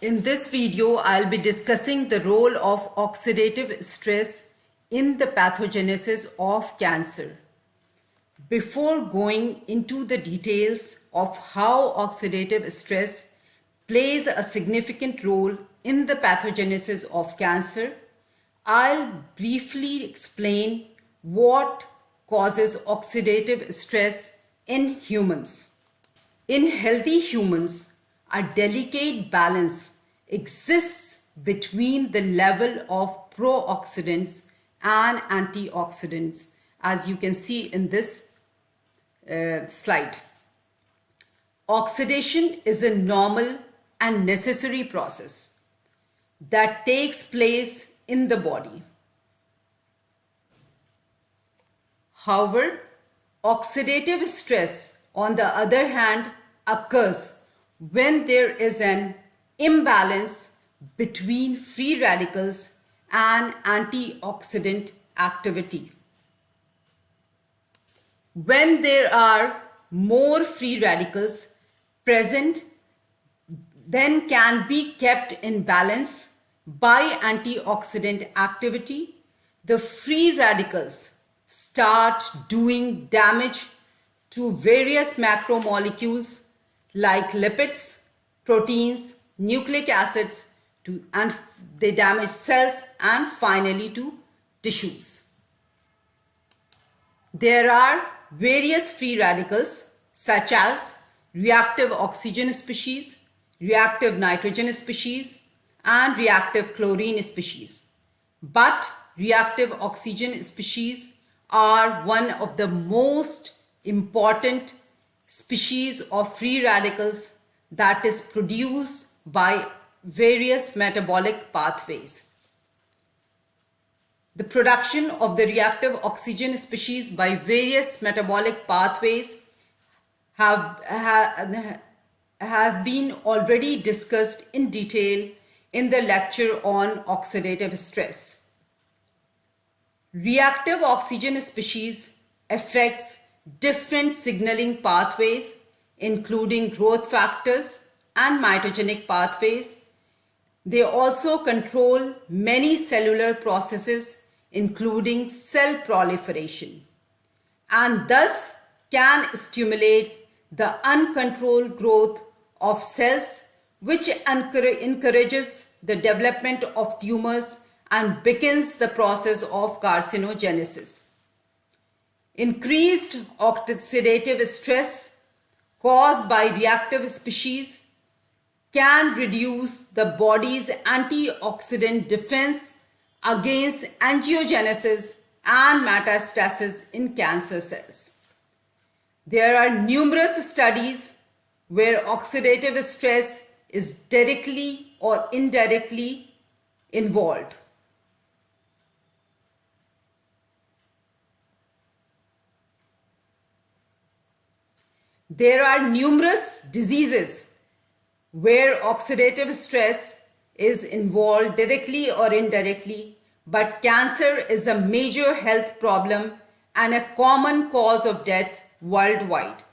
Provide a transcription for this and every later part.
In this video, I'll be discussing the role of oxidative stress in the pathogenesis of cancer. Before going into the details of how oxidative stress plays a significant role in the pathogenesis of cancer, I'll briefly explain what causes oxidative stress in humans. In healthy humans, a delicate balance exists between the level of pro-oxidants and antioxidants, as you can see in this slide. Oxidation is a normal and necessary process that takes place in the body. However, oxidative stress, on the other hand, occurs when there is an imbalance between free radicals and antioxidant activity. When there are more free radicals present than can be kept in balance by antioxidant activity, the free radicals start doing damage to various macromolecules like lipids, proteins, nucleic acids, and they damage cells and finally to tissues. There are various free radicals such as reactive oxygen species, reactive nitrogen species, and reactive chlorine species. But reactive oxygen species are one of the most important species of free radicals that is produced by various metabolic pathways. The production of the reactive oxygen species by various metabolic pathways has been already discussed in detail in the lecture on oxidative stress. Reactive oxygen species affects different signaling pathways, including growth factors and mitogenic pathways. They also control many cellular processes, including cell proliferation, and thus can stimulate the uncontrolled growth of cells, which encourages the development of tumors and begins the process of carcinogenesis. Increased oxidative stress caused by reactive species can reduce the body's antioxidant defense against angiogenesis and metastasis in cancer cells. There are numerous studies where oxidative stress is directly or indirectly involved. There are numerous diseases where oxidative stress is involved directly or indirectly, but cancer is a major health problem and a common cause of death worldwide.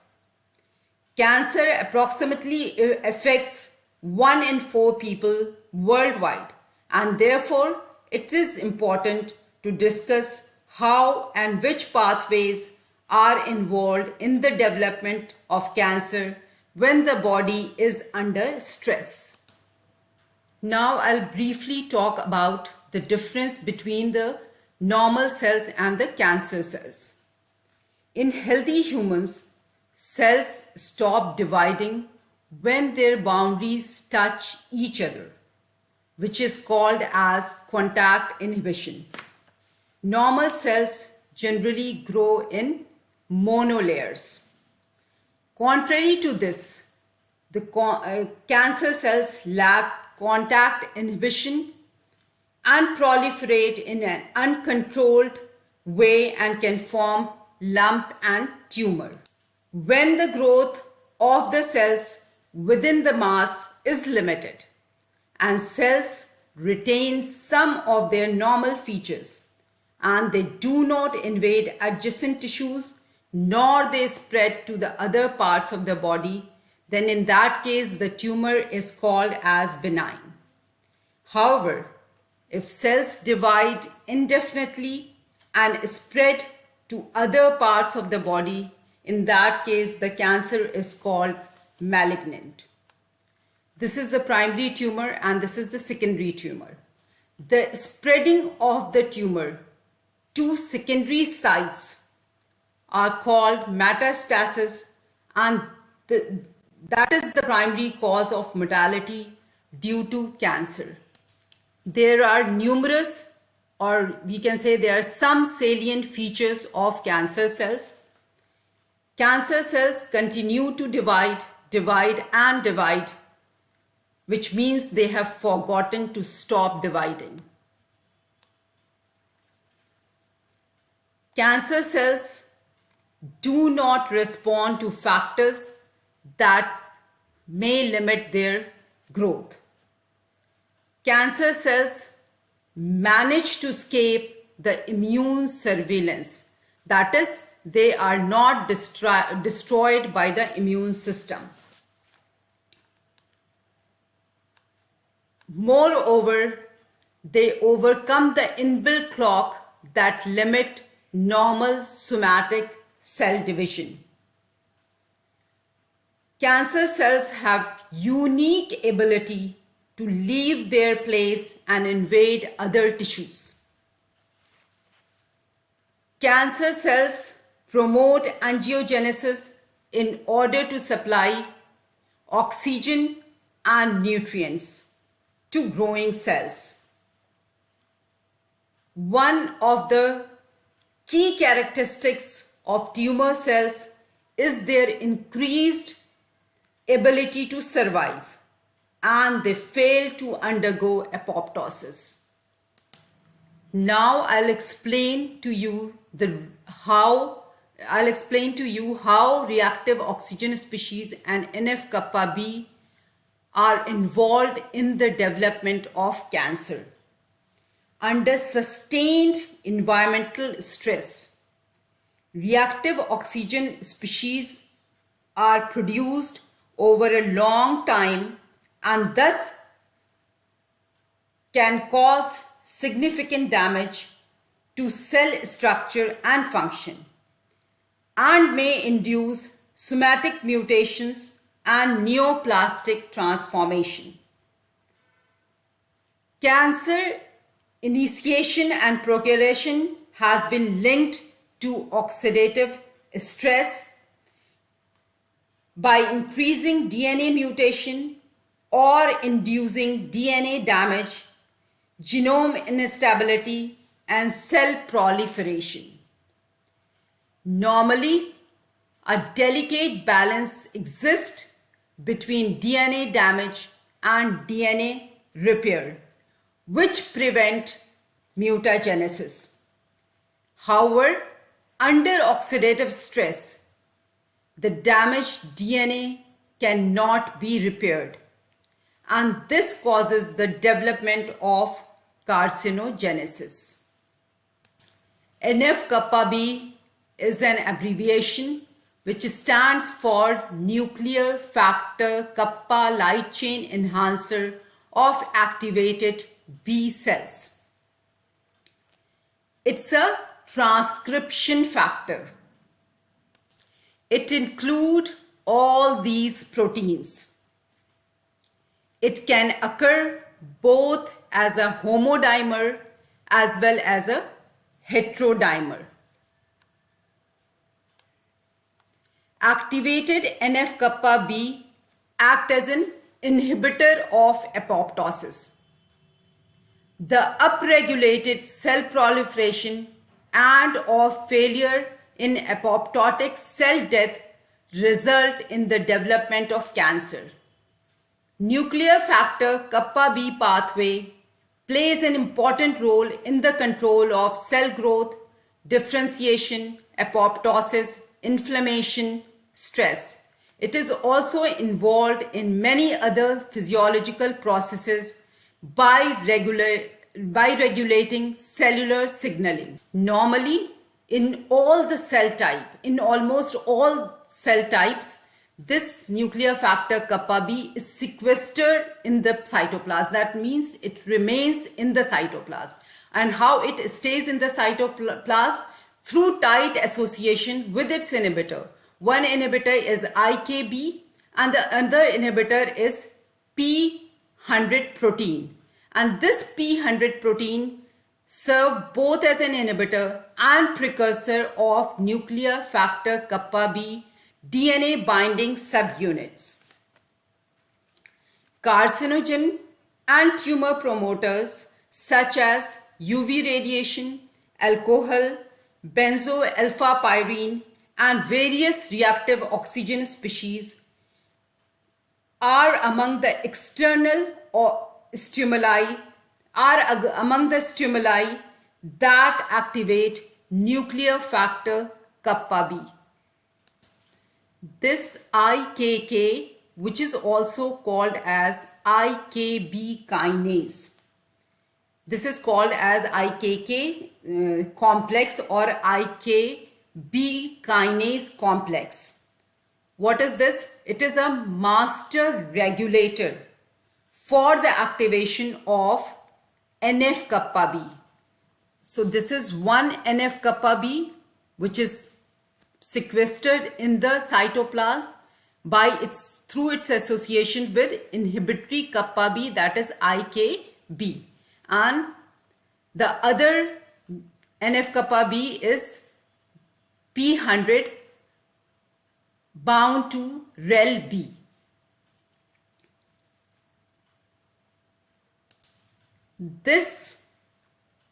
Cancer approximately affects 1 in 4 people worldwide, and therefore it is important to discuss how and which pathways are involved in the development of cancer when the body is under stress. Now I'll briefly talk about the difference between the normal cells and the cancer cells. In healthy humans, cells stop dividing when their boundaries touch each other, which is called as contact inhibition. Normal cells generally grow in monolayers. Contrary to this, the cancer cells lack contact inhibition and proliferate in an uncontrolled way and can form lump and tumor. When the growth of the cells within the mass is limited and cells retain some of their normal features and they do not invade adjacent tissues nor they spread to the other parts of the body, then in that case the tumor is called as benign. However, if cells divide indefinitely and spread to other parts of the body, in that case the cancer is called malignant. This is the primary tumor and this is the secondary tumor. The spreading of the tumor to secondary sites are called metastasis, and that is the primary cause of mortality due to cancer. There are numerous, or we can say there are some salient features of cancer cells. Cancer cells continue to divide, which means they have forgotten to stop dividing. Cancer cells do not respond to factors that may limit their growth. Cancer cells manage to escape the immune surveillance. That is, they are not destroyed by the immune system. Moreover, they overcome the inbuilt clock that limit normal somatic cell division. Cancer cells have unique ability to leave their place and invade other tissues. Cancer cells promote angiogenesis in order to supply oxygen and nutrients to growing cells. One of the key characteristics of tumor cells is their increased ability to survive, and they fail to undergo apoptosis. Now I'll explain to you how reactive oxygen species and NF-kappa B are involved in the development of cancer. Under sustained environmental stress, reactive oxygen species are produced over a long time and thus can cause significant damage to cell structure and function, and may induce somatic mutations and neoplastic transformation. Cancer initiation and progression has been linked to oxidative stress by increasing DNA mutation or inducing DNA damage, genome instability, and cell proliferation. Normally, a delicate balance exists between DNA damage and DNA repair, which prevent mutagenesis. However, under oxidative stress, the damaged DNA cannot be repaired, and this causes the development of carcinogenesis. NF-kappa B is an abbreviation which stands for nuclear factor kappa light chain enhancer of activated B cells. It's a transcription factor. It includes all these proteins. It can occur both as a homodimer as well as a heterodimer. Activated NF-kappa B act as an inhibitor of apoptosis. The upregulated cell proliferation and of failure in apoptotic cell death result in the development of cancer. Nuclear factor kappa B pathway plays an important role in the control of cell growth, differentiation, apoptosis, inflammation, stress. It is also involved in many other physiological processes by regulating cellular signaling. Normally, in almost all cell types, this nuclear factor kappa B is sequestered in the cytoplasm. That means it remains in the cytoplasm. And how it stays in the cytoplasm? Through tight association with its inhibitor. One inhibitor is IKB and the other inhibitor is P100 protein. And this P100 protein serve both as an inhibitor and precursor of nuclear factor kappa B DNA binding subunits. Carcinogen and tumor promoters such as UV radiation, alcohol, benzoalpha-pyrene and various reactive oxygen species are among the external stimuli that activate nuclear factor kappa B. This IKK, which is also called as IKB kinase. This is called as IKK complex or IKB kinase complex. What is this? It is a master regulator for the activation of NF kappa B. So this is one NF kappa B which is sequestered in the cytoplasm through its association with inhibitory kappa B, that is IKB, and the other NF kappa B is P100 bound to rel B. This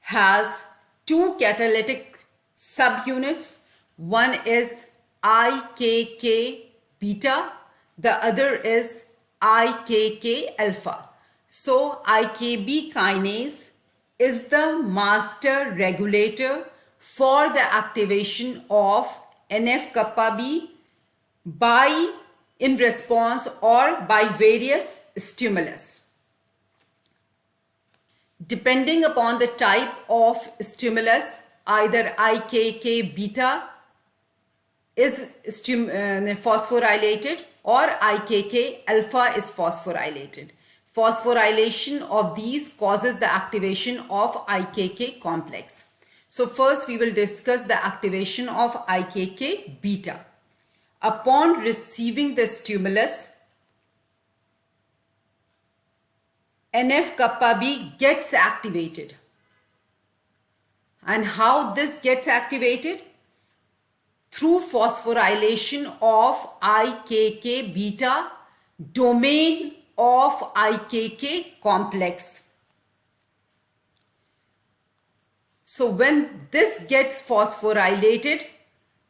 has two catalytic subunits. One is IKK beta, the other is IKK alpha. So IKB kinase is the master regulator for the activation of NF kappa B in response or by various stimulus. Depending upon the type of stimulus, either IKK beta is phosphorylated or IKK alpha is phosphorylated. Phosphorylation of these causes the activation of IKK complex. So first we will discuss the activation of IKK beta. Upon receiving the stimulus, NF kappa B gets activated. And how this gets activated? Through phosphorylation of IKK beta domain of IKK complex. So when this gets phosphorylated,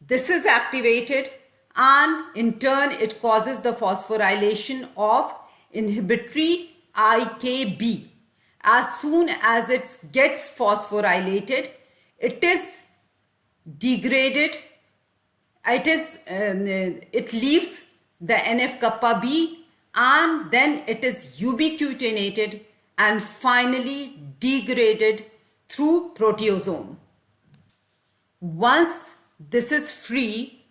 this is activated and in turn it causes the phosphorylation of inhibitory IKB. As soon as it gets phosphorylated, it is degraded. It leaves the NF kappa B and then it is ubiquitinated and finally degraded through proteasome. Once this is free,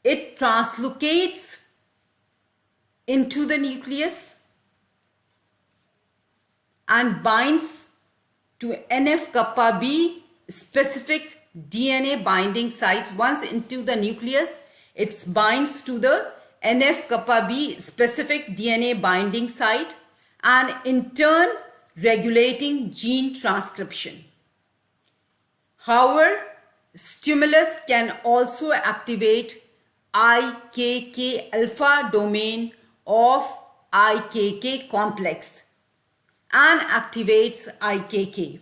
it translocates into the nucleus and binds to NF kappa B specific DNA binding sites. Once into the nucleus, it binds to the NF kappa B specific DNA binding site and in turn regulating gene transcription. However, stimulus can also activate IKK alpha domain of IKK complex and activates IKK.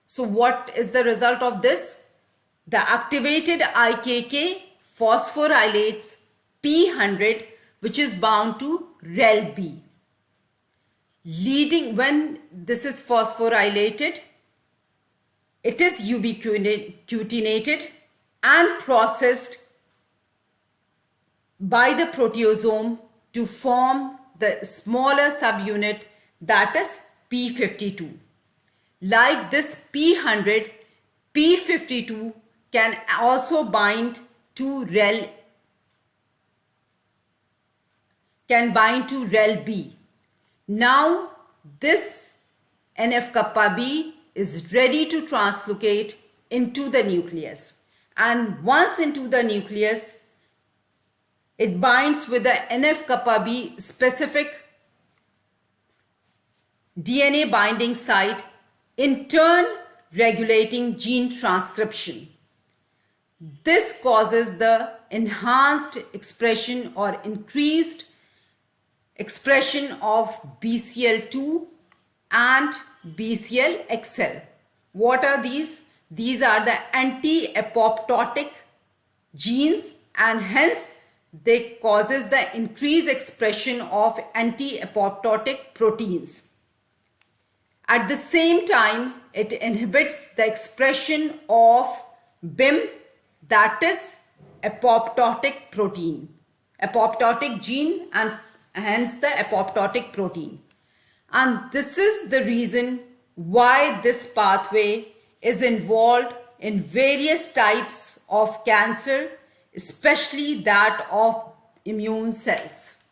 So what is the result of this? The activated IKK phosphorylates P100 which is bound to rel B. Leading, when this is phosphorylated, it is ubiquitinated and processed by the proteasome to form the smaller subunit, that is P52. Like this P100, P52 can also bind to rel can bind to rel-B. Now this NF-kappa B is ready to translocate into the nucleus, and once into the nucleus, it binds with the NF-kappa B specific DNA binding site, in turn regulating gene transcription. This causes the enhanced expression or increased expression of BCL2 and BCL-XL. What are these? These are the anti-apoptotic genes, and hence they causes the increased expression of anti-apoptotic proteins. At the same time, it inhibits the expression of BIM, that is apoptotic protein, apoptotic gene, and hence the apoptotic protein. And this is the reason why this pathway is involved in various types of cancer, especially that of immune cells.